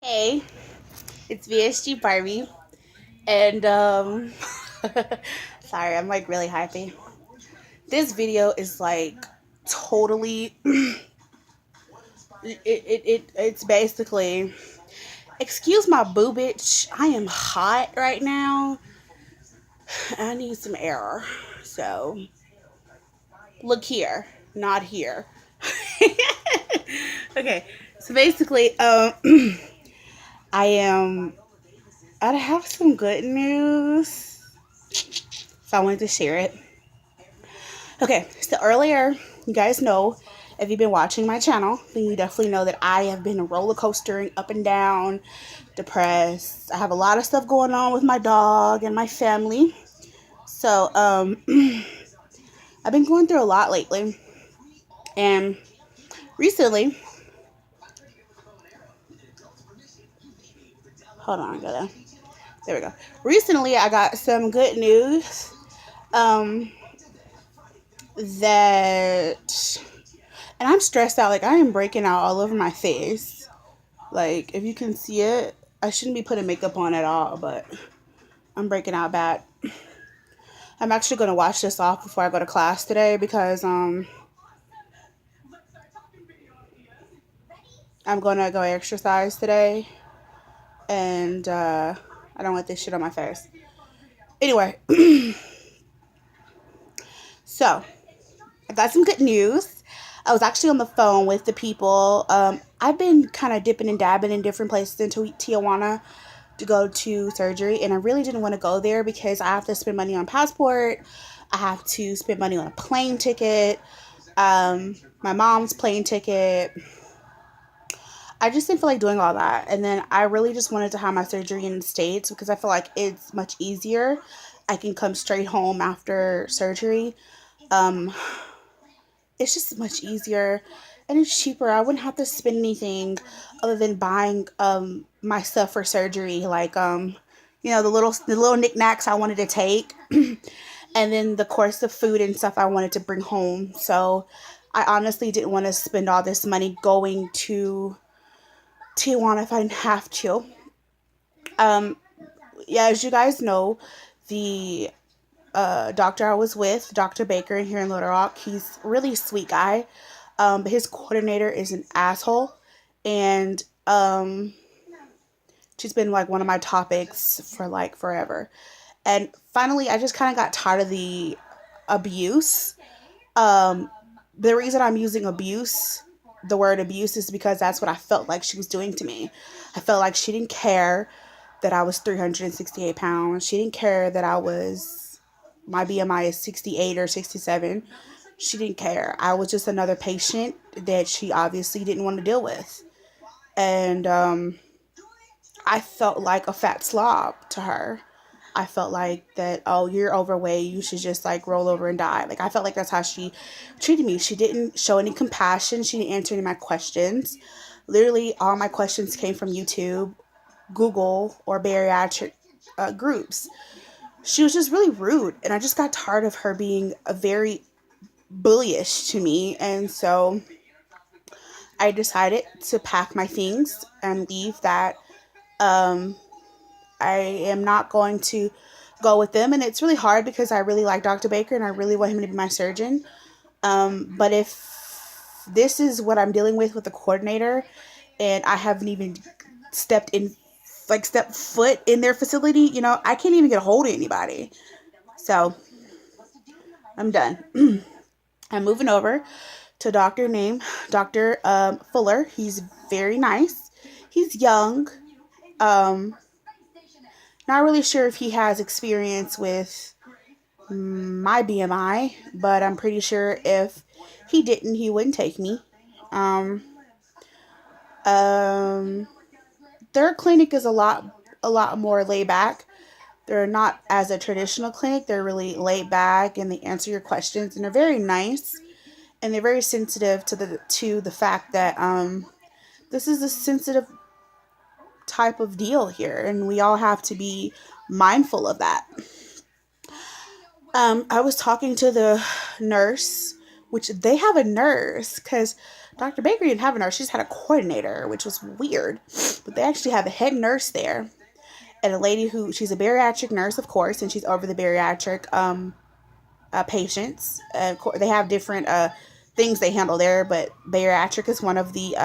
Hey, it's VSG Barbie, and sorry, I'm like really happy. This video is like totally. It's basically. Excuse my boobage. I am hot right now. I need some air. So look here, not here. Okay, so basically, I am. I have some good news, so I wanted to share it. Okay, so earlier, you guys know, if you've been watching my channel, then you definitely know that I have been roller coastering up and down, depressed. I have a lot of stuff going on with my dog and my family. So, I've been going through a lot lately. And recently, hold on, I gotta, there we go. Recently, I got some good news. Um, that, and I'm stressed out. Like, I am breaking out all over my face. Like, if you can see it, I shouldn't be putting makeup on at all, but I'm breaking out bad. I'm actually going to wash this off before I go to class today because I'm going to go exercise today, and I don't want this shit on my face. Anyway, so I got some good news. I was actually on the phone with the people. I've been kind of dipping and dabbing in different places in Tijuana to go to surgery, and I really didn't want to go there because I have to spend money on passport. I have to spend money on a plane ticket, my mom's plane ticket. I just didn't feel like doing all that. And then I really just wanted to have my surgery in the States because I feel like it's much easier. I can come straight home after surgery. Um, it's just much easier and it's cheaper. I wouldn't have to spend anything other than buying my stuff for surgery, like the little knickknacks I wanted to take, and then the course of food and stuff I wanted to bring home. So I honestly didn't want to spend all this money going to Tijuana if I didn't have to. Um, yeah, as you guys know, the doctor I was with, Dr. Baker, here in Little Rock, he's a really sweet guy. But his coordinator is an asshole, and she's been like one of my topics for like forever. And finally, I just kind of got tired of the abuse. Um, the reason I'm using abuse, the word abuse, is because that's what I felt like she was doing to me. I felt like she didn't care that I was 368 pounds. She didn't care that my BMI is 68 or 67. She didn't care. I was just another patient that she obviously didn't want to deal with. And I felt like a fat slob to her. I felt like that, oh, you're overweight. You should just like roll over and die. Like, I felt like that's how she treated me. She didn't show any compassion. She didn't answer any of my questions. Literally, all my questions came from YouTube, Google, or bariatric groups. She was just really rude. And I just got tired of her being a very bullyish to me. And so I decided to pack my things and leave that. Um, I am not going to go with them. And it's really hard because I really like Dr. Baker and I really want him to be my surgeon. But if this is what I'm dealing with the coordinator and I haven't even stepped in, like stepped foot in their facility, I can't even get a hold of anybody. So I'm done. I'm moving over to a doctor named Dr. Fuller. He's very nice. He's young. Um, Not really sure if he has experience with my BMI, but I'm pretty sure if he didn't, he wouldn't take me. Um, um, their clinic is a lot more laid back. They're not as a traditional clinic. They're really laid back and they answer your questions and they're very nice and they're very sensitive to the fact that this is a sensitive type of deal here and we all have to be mindful of that. I was talking to the nurse, which they have a nurse because Dr. Baker didn't have a nurse. She just had a coordinator, which was weird. But they actually have a head nurse there. And a lady who, she's a bariatric nurse, of course, and she's over the bariatric patients. They have different things they handle there, but bariatric is one of the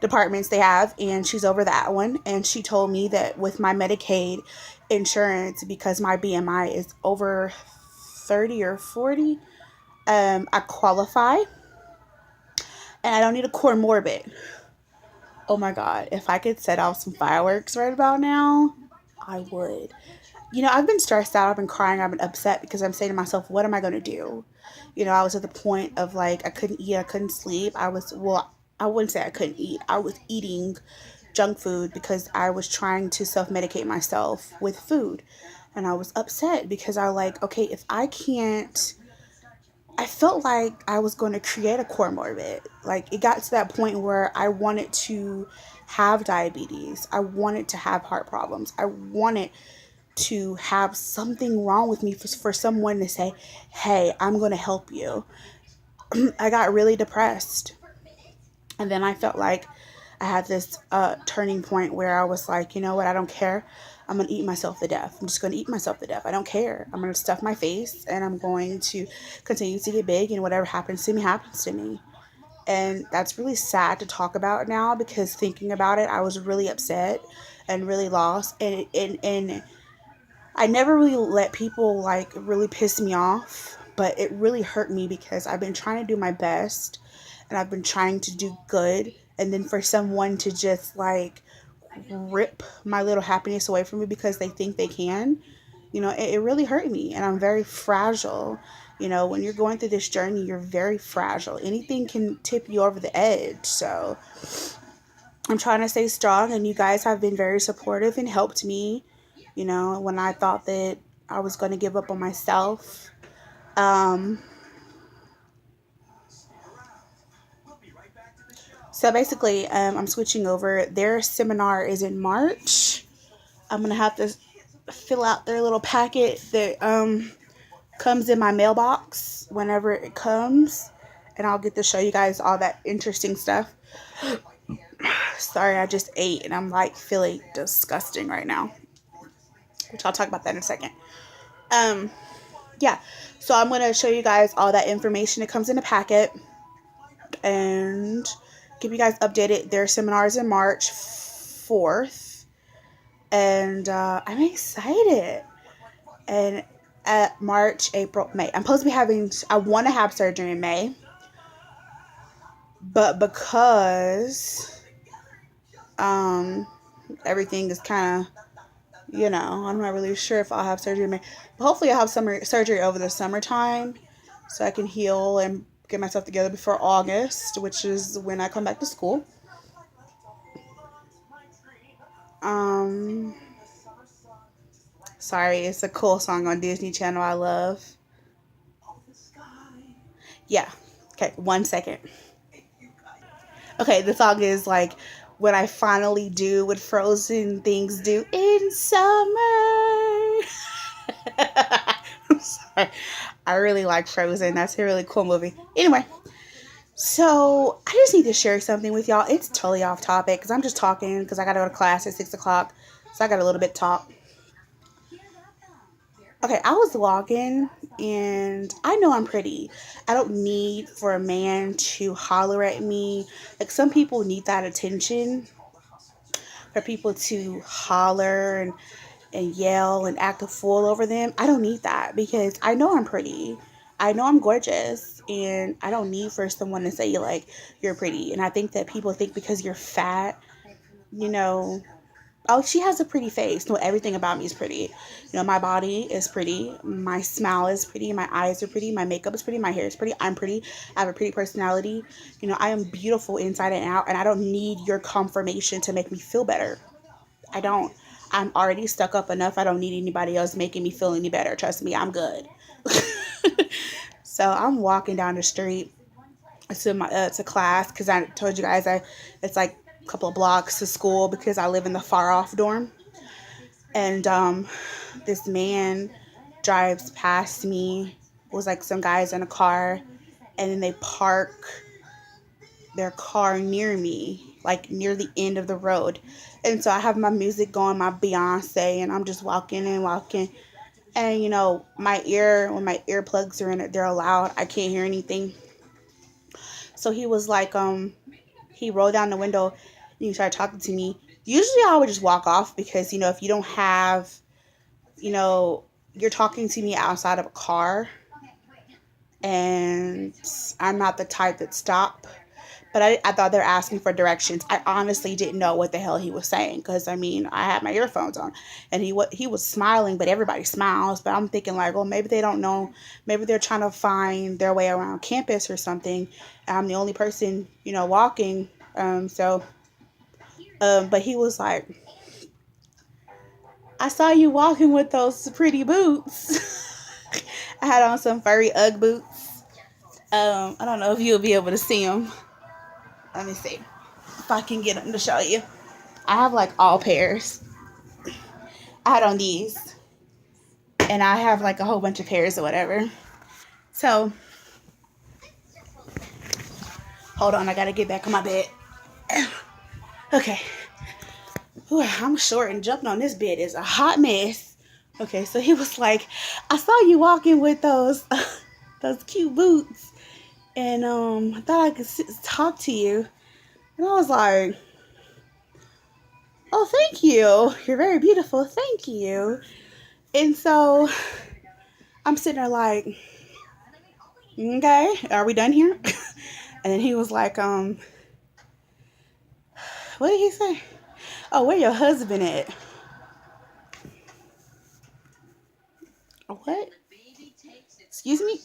departments they have, and she's over that one. And she told me that with my Medicaid insurance, because my BMI is over 30 or 40, I qualify, and I don't need a comorbid. Oh my God, if I could set off some fireworks right about now, I would. I've been stressed out, I've been crying, I've been upset because I'm saying to myself, what am I going to do? I was at the point of like, I couldn't eat, I couldn't sleep. I wouldn't say I couldn't eat. I was eating junk food because I was trying to self medicate myself with food. And I was upset because I was like, okay, if I can't, I felt like I was going to create a comorbid. Like, it got to that point where I wanted to have diabetes. I wanted to have heart problems. I wanted to have something wrong with me for someone to say, hey, I'm going to help you. I got really depressed. And then I felt like I had this turning point where I was like, you know what? I don't care. I'm going to eat myself to death. I'm just going to eat myself to death. I don't care. I'm going to stuff my face and I'm going to continue to get big, and whatever happens to me happens to me. And that's really sad to talk about now, because thinking about it, I was really upset and really lost. And I never really let people like really piss me off, but it really hurt me because I've been trying to do my best and I've been trying to do good. And then for someone to just like rip my little happiness away from me because they think they can, it really hurt me. And I'm very fragile. When you're going through this journey, you're very fragile. Anything can tip you over the edge. So I'm trying to stay strong, and you guys have been very supportive and helped me, when I thought that I was going to give up on myself. Um, so basically, I'm switching over. Their seminar is in March. I'm going to have to fill out their little packet that comes in my mailbox whenever it comes. And I'll get to show you guys all that interesting stuff. Sorry, I just ate and I'm like feeling disgusting right now, which I'll talk about that in a second. Yeah, so I'm going to show you guys all that information that comes in the packet and keep you guys updated. Their seminars in March 4th, and I'm excited. And at March, April, May, I'm supposed to be I want to have surgery in May, but because everything is kind of, I'm not really sure if I'll have surgery in May. But hopefully I'll have surgery over the summertime so I can heal and get myself together before August, which is when I come back to school. Sorry, it's a cool song on Disney Channel I love. Yeah. Okay, 1 second. Okay, the song is like, when I finally do what Frozen things do in summer. I'm sorry. I really like Frozen. That's a really cool movie. Anyway, so I just need to share something with y'all. It's totally off topic because I'm just talking because I got to go to class at 6 o'clock. So I got a little bit to talk. Okay, I was walking and I know I'm pretty. I don't need for a man to holler at me. Like, some people need that attention, for people to holler and yell and act a fool over them. I don't need that because I know I'm pretty. I know I'm gorgeous, and I don't need for someone to say like you're pretty. And I think that people think because you're fat, you know, oh, she has a pretty face. No, everything about me is pretty. My body is pretty. My smile is pretty. My eyes are pretty. My makeup is pretty. My hair is pretty. I'm pretty. I have a pretty personality. I am beautiful inside and out, and I don't need your confirmation to make me feel better. I don't. I'm already stuck up enough. I don't need anybody else making me feel any better. Trust me, I'm good. So I'm walking down the street to class because I told you guys it's like a couple of blocks to school because I live in the far off dorm. And this man drives past me. It was like some guys in a car, and then they park their car near me, like near the end of the road. And so I have my music going, my Beyonce, and I'm just walking and walking. And my ear, when my earplugs are in it, they're loud. I can't hear anything. So he was like, he rolled down the window and he started talking to me. Usually I would just walk off because, if you don't have, you're talking to me outside of a car and I'm not the type that stop. But I thought they were asking for directions. I honestly didn't know what the hell he was saying because, I had my earphones on. And he was smiling, but everybody smiles. But I'm thinking like, well, maybe they don't know. Maybe they're trying to find their way around campus or something. I'm the only person, walking. But he was like, I saw you walking with those pretty boots. I had on some furry Ugg boots. I don't know if you'll be able to see them. Let me see if I can get them to show you. I have like all pairs. I had on these. And I have like a whole bunch of pairs or whatever. So, hold on. I got to get back on my bed. Okay. Ooh, I'm short and jumping on this bed is a hot mess. Okay, so he was like, I saw you walking with those those cute boots. And I thought I could talk to you. And I was like, oh, thank you. You're very beautiful. Thank you. And so I'm sitting there like, okay, are we done here? And then he was like, what did he say? Oh, where your husband at? What? Excuse me?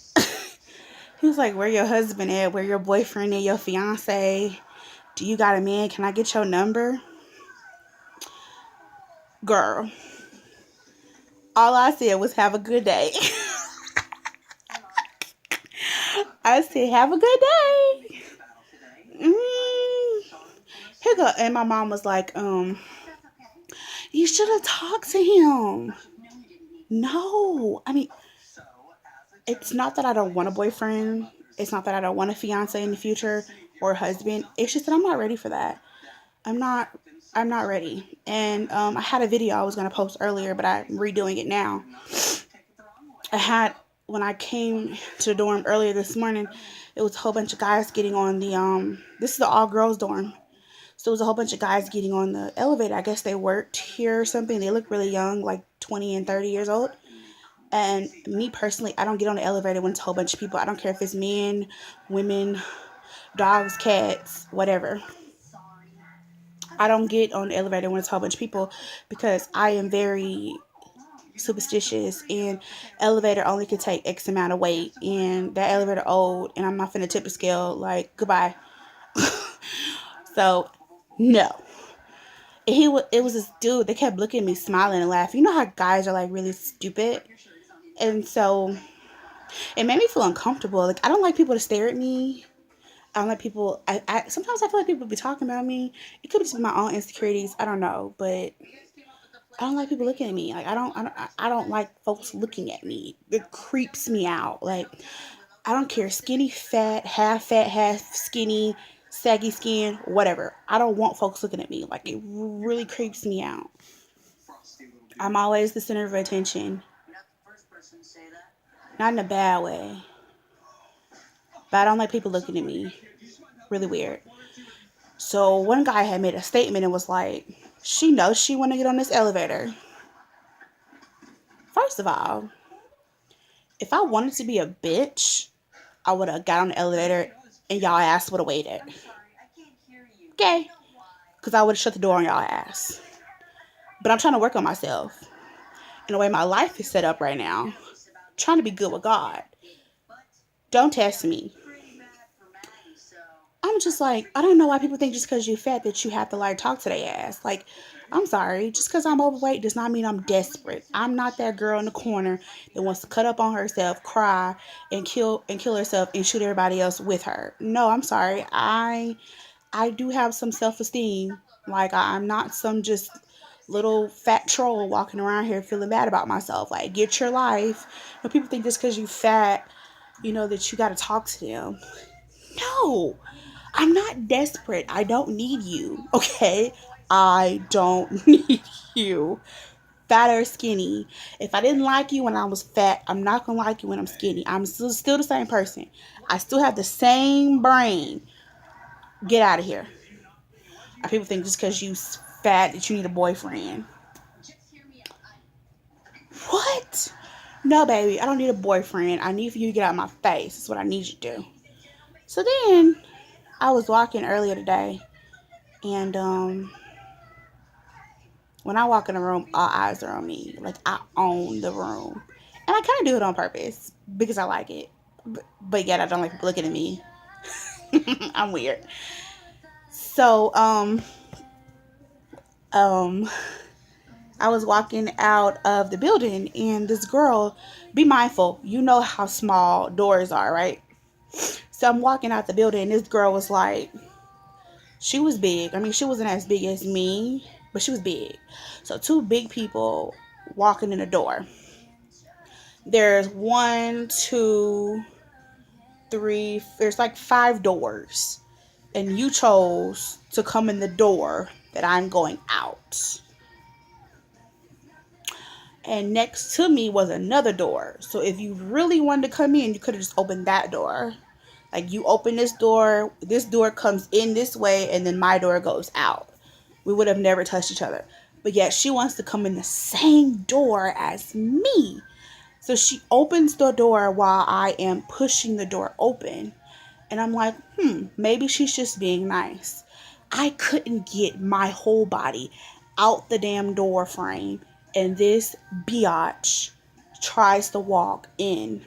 He was like, where your husband at? Where your boyfriend at? Your fiance? Do you got a man? Can I get your number? Girl. All I said was have a good day. I said, have a good day. Here go. And my mom was like, you should have talked to him. No. It's not that I don't want a boyfriend. It's not that I don't want a fiance in the future or a husband. It's just that I'm not ready for that. I'm not ready. And I had a video I was going to post earlier, but I'm redoing it now. When I came to the dorm earlier this morning, it was a whole bunch of guys getting on the, this is the all girls dorm. So it was a whole bunch of guys getting on the elevator. I guess they worked here or something. They look really young, like 20 and 30 years old. And me personally, I don't get on the elevator when it's a whole bunch of people. I don't care if it's men, women, dogs, cats, whatever. I don't get on the elevator when it's a whole bunch of people because I am very superstitious and elevator only can take X amount of weight and that elevator old and I'm not finna tip the scale like goodbye. So no. It was this dude that kept looking at me smiling and laughing. You know how guys are like really stupid? And so it made me feel uncomfortable. Like I don't like people to stare at me. I don't like people. Sometimes I feel like people be talking about me. It could just be my own insecurities. I don't know, but I don't like people looking at me. Like I don't like folks looking at me. It creeps me out. Like I don't care, skinny, fat, half skinny, saggy skin, whatever. I don't want folks looking at me. Like it really creeps me out. I'm always the center of attention. Not in a bad way, but I don't like people looking at me. Really weird. So one guy had made a statement and was like, she knows she want to get on this elevator. First of all, if I wanted to be a bitch, I would have got on the elevator and y'all ass would have waited. Okay? Because I would have shut the door on y'all ass. But I'm trying to work on myself. And the way my life is set up right now, I'm trying to be good with God. Don't test me. I'm just like, I don't know why people think just because you're fat that you have to like talk to their ass. Like, I'm sorry, just because I'm overweight does not mean I'm desperate. I'm not that girl in the corner that wants to cut up on herself, cry, and kill herself and shoot everybody else with her. No, I'm sorry. I do have some self-esteem. Like I'm not some just little fat troll walking around here feeling bad about myself. Like, get your life. People think just because you fat, that you got to talk to them. No. I'm not desperate. I don't need you. Okay? I don't need you. Fat or skinny. If I didn't like you when I was fat, I'm not gonna like you when I'm skinny. I'm still the same person. I still have the same brain. Get out of here. People think just because you fat that you need a boyfriend. What? No, baby, I don't need a boyfriend. I need for you to get out of my face. That's what I need you to do. So then I was walking earlier today, and when I walk in a room, all eyes are on me. Like, I own the room. And I kind of do it on purpose because I like it. But yet I don't like people looking at me. I'm weird. So, um, I was walking out of the building, and this girl, be mindful, you know how small doors are, right? So I'm walking out the building, and this girl was like, she was big. I mean, she wasn't as big as me, but she was big. So two big people walking in the door. There's one, two, three, there's like 5 doors. And you chose to come in the door that I'm going out. And next to me was another door. So if you really wanted to come in, you could have just opened that door. Like, you open this door comes in this way, and then my door goes out. We would have never touched each other. But yet she wants to come in the same door as me. So she opens the door while I am pushing the door open. And I'm like, maybe she's just being nice. I couldn't get my whole body out the damn door frame. And this biatch tries to walk in.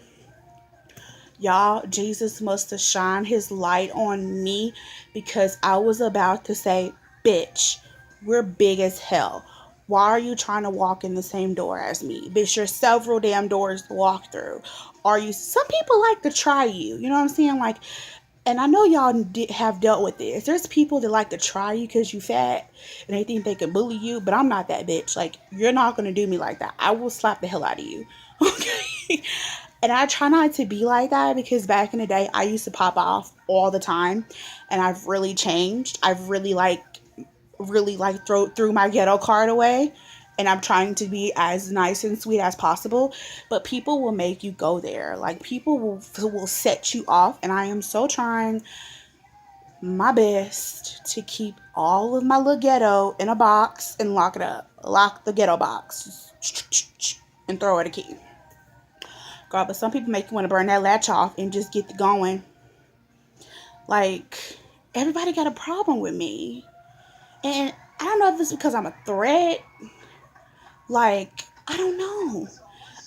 Y'all, Jesus must have shined his light on me, because I was about to say, bitch, we're big as hell. Why are you trying to walk in the same door as me? Bitch, there's several damn doors to walk through. Some people like to try you. You know what I'm saying? Like, and I know y'all have dealt with this. There's people that like to try you because you fat and they think they can bully you, but I'm not that bitch. Like, you're not going to do me like that. I will slap the hell out of you. Okay? And I try not to be like that, because back in the day, I used to pop off all the time, and I've really changed. I've really threw my ghetto card away, and I'm trying to be as nice and sweet as possible. But people will make you go there. Like, people will set you off, and I am so trying my best to keep all of my little ghetto in a box and lock it up. Lock the ghetto box and throw it a key. God, but some people make you want to burn that latch off and just get going. Like, everybody got a problem with me. And I don't know if it's because I'm a threat. Like, I don't know.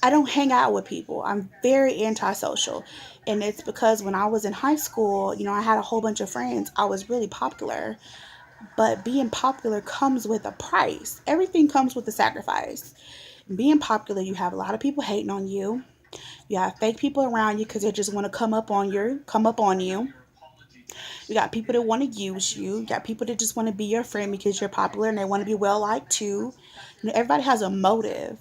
I don't hang out with people. I'm very antisocial. And it's because when I was in high school, I had a whole bunch of friends. I was really popular. But being popular comes with a price. Everything comes with a sacrifice. Being popular, you have a lot of people hating on you. You have fake people around you because they just want to come up on you. You got people that want to use you. You got people that just want to be your friend because you're popular and they want to be well liked too. Everybody has a motive.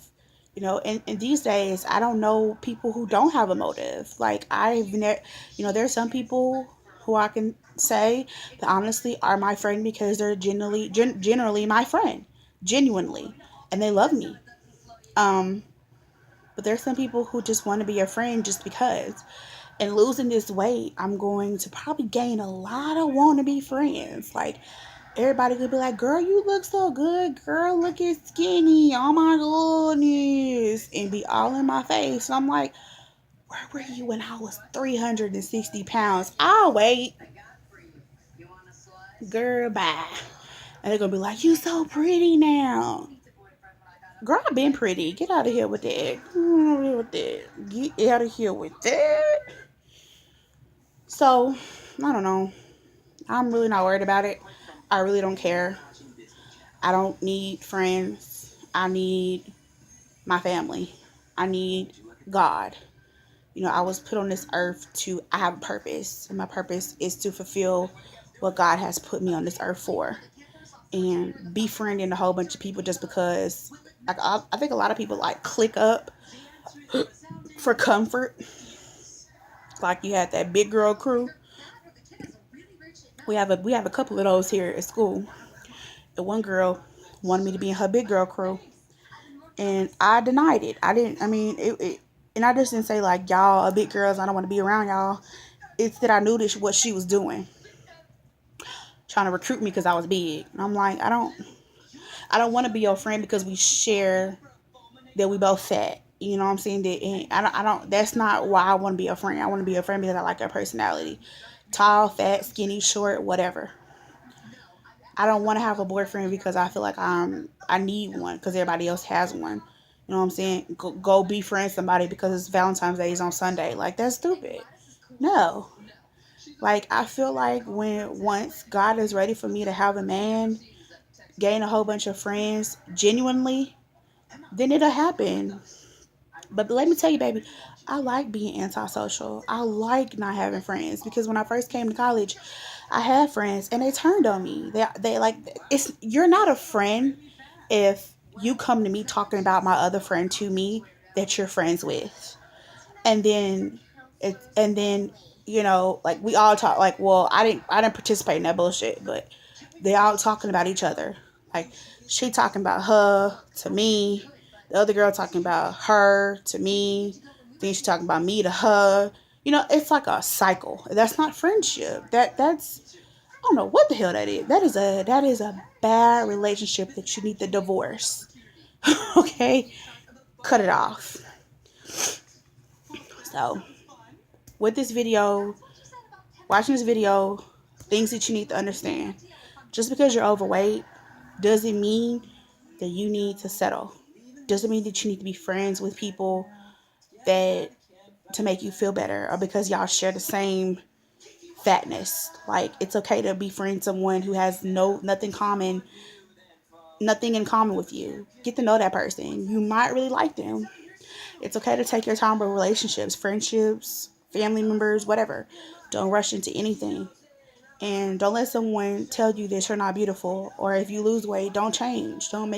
And these days, I don't know people who don't have a motive. Like, there's some people who I can say that honestly are my friend because they're generally my friend, genuinely, and they love me. But there's some people who just want to be your friend just because. And losing this weight, I'm going to probably gain a lot of wannabe friends. Like, everybody could be like, girl, you look so good. Girl, look at skinny. Oh my goodness. And be all in my face. And I'm like, where were you when I was 360 pounds? I'll wait. Girl, bye. And they're going to be like, you so pretty now. Girl, I've been pretty. Get out of here with that. Get out of here with that. So, I don't know. I'm really not worried about it. I really don't care. I don't need friends. I need my family. I need God. I was put on this earth I have a purpose. And my purpose is to fulfill what God has put me on this earth for. And befriending a whole bunch of people just because, like, I think a lot of people like click up for comfort. Like, you had that big girl crew. We have a couple of those here at school. And one girl wanted me to be in her big girl crew, and I denied it. I didn't. I mean, and I just didn't say like y'all are big girls. I don't want to be around y'all. It's that I knew this what she was doing, trying to recruit me because I was big. And I'm like, I don't want to be your friend because we share that we both fat. You know what I'm saying? That and I don't. That's not why I want to be a friend. I want to be a friend because I like her personality. Tall, fat, skinny, short, whatever. I don't want to have a boyfriend because I feel like I need one because everybody else has one. You know what I'm saying? Go befriend somebody because it's Valentine's Day is on Sunday. Like that's stupid. No. Like I feel like when once God is ready for me to have a man, gain a whole bunch of friends genuinely, then it'll happen. But let me tell you, baby, I like being antisocial. I like not having friends because when I first came to college, I had friends and they turned on me. They like it's you're not a friend if you come to me talking about my other friend to me that you're friends with. And then and then like we all talk like well I didn't participate in that bullshit, but they all talking about each other. Like she talking about her to me, the other girl talking about her to me, then she talking about me to her. It's like a cycle. That's not friendship. That's I don't know what the hell that is. That is a bad relationship that you need to divorce. Okay? Cut it off. So with this video, watching this video, things that you need to understand. Just because you're overweight doesn't mean that you need to settle. Doesn't mean that you need to be friends with people that to make you feel better or because y'all share the same fatness. Like it's okay to befriend someone who has nothing in common with you. Get to know that person. You might really like them. It's okay to take your time with relationships, friendships, family members, whatever. Don't rush into anything. And don't let someone tell you that you're not beautiful. Or if you lose weight, don't change. Don't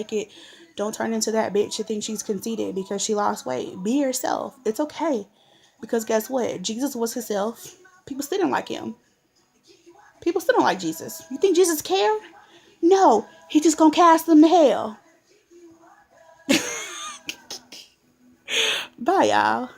turn into that bitch that thinks she's conceited because she lost weight. Be yourself. It's okay. Because guess what? Jesus was himself. People still didn't like him. People still don't like Jesus. You think Jesus cared? No. He just gonna cast them to hell. Bye, y'all.